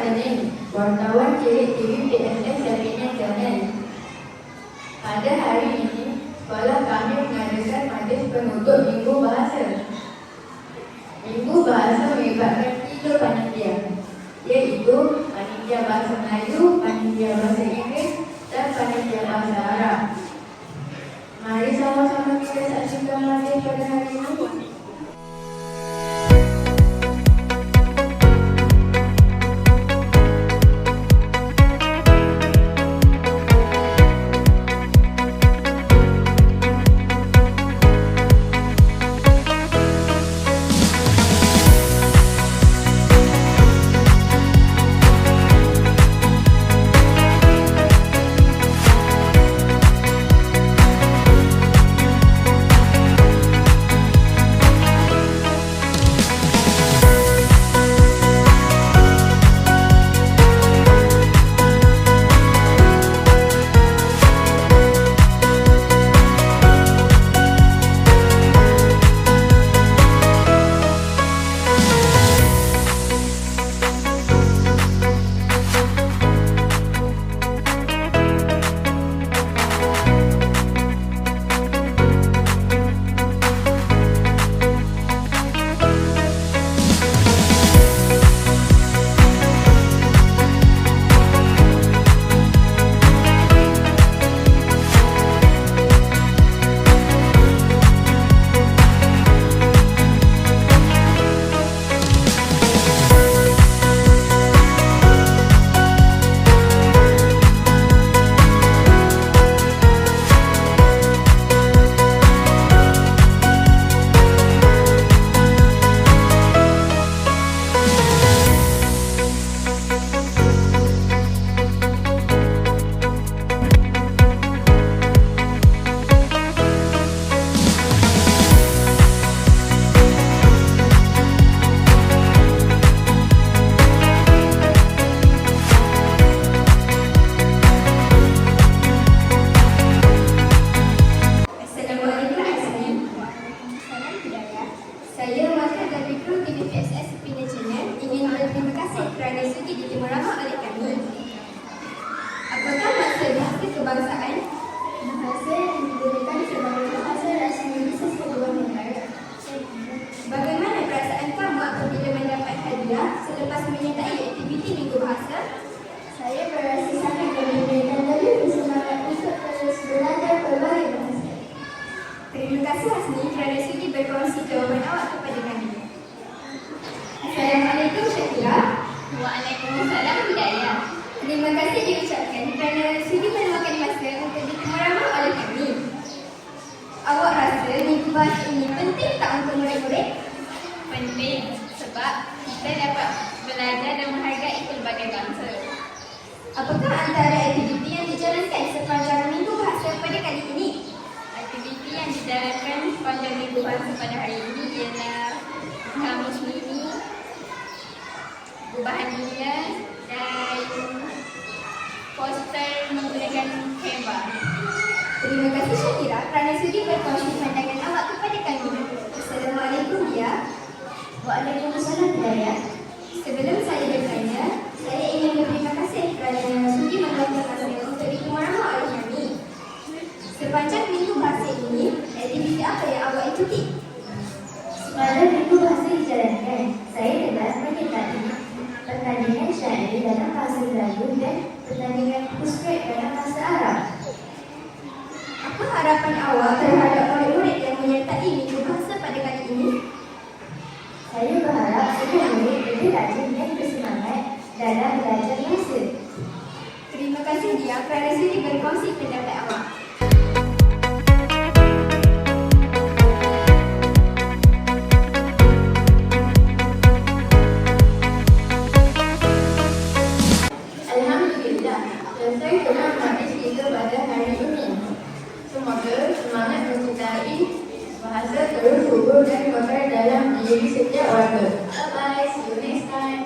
Senin, wartawan cilik TV PSS Seminar Channel. Pada hari ini, sekolah kami mengadakan majlis penutup Minggu Bahasa. Minggu Bahasa melibatkan 3 panitia, iaitu panitia Bahasa Melayu, panitia Bahasa Inggeris dan panitia Bahasa Arab. Mari sama-sama kita saksikan majlis pada hari ini. Saya wakil dari kru TV PSS Seminar Channel ingin berterima kasih kerana sudi diterima ramah oleh kami. Apakah maksud bahasa kebangsaan? Bahasa yang digunakan sebagai bahasa rasmi di seluruh negara. Bagaimana perasaan kamu apabila mendapat hadiah selepas menyertai aktiviti Minggu Bahasa? Saya berasa sangat gembira dan lebih bersemangat untuk terus belajar berbagai bahasa. Terima kasih Hasni kerana sudi berkongsi jawapan awak kepada kami. Assalamualaikum Syakira. Waalaikumsalam Hidayah. Terima kasih diucapkan kerana sudi meluangkan masa untuk diterima ramah oleh kami. Awak rasa Minggu Bahasa ini penting tak untuk murid-murid? Penting sebab kita dapat belajar dan menghargai pelbagai bangsa. Apakah antara aktiviti yang dijalankan sepanjang Minggu Bahasa pada kali ini? Aktiviti yang dijalankan sepanjang Minggu Bahasa pada hari ini ialah kamus mini, gubahan dunia dan poster menggunakan Canva. Terima kasih Syakira kerana sudi berkongsi pandangan awak kepada kami. Assalamualaikum Dia. Waalaikumsalam Hidayah. Sebelum saya bertanya, saya ingin berterima kasih kerana sudi meluangkan masa untuk diterima ramah oleh kami. Sepanjang Minggu Bahasa ini, aktiviti apa yang awak ikuti? Pada Minggu Bahasa dijalankan, saya telah menyertai pertandingan syair dalam bahasa Melayu dan pertandingan puskret dalam bahasa Arab. Apa harapan awak terhadap murid-murid yang menyertai Minggu Bahasa pada kali ini? Saya berharap semua murid lebih rajin dan bersemangat dalam belajar bahasa. Terima kasih Dia kerana sudi berkongsi pendapat awak. Alhamdulillah, selesai dengan majlis kita pada hari ini. Semoga semangat mencintai bahasa terus subur dan kekal dalam diri setiap warga. Bye-bye, see you next time.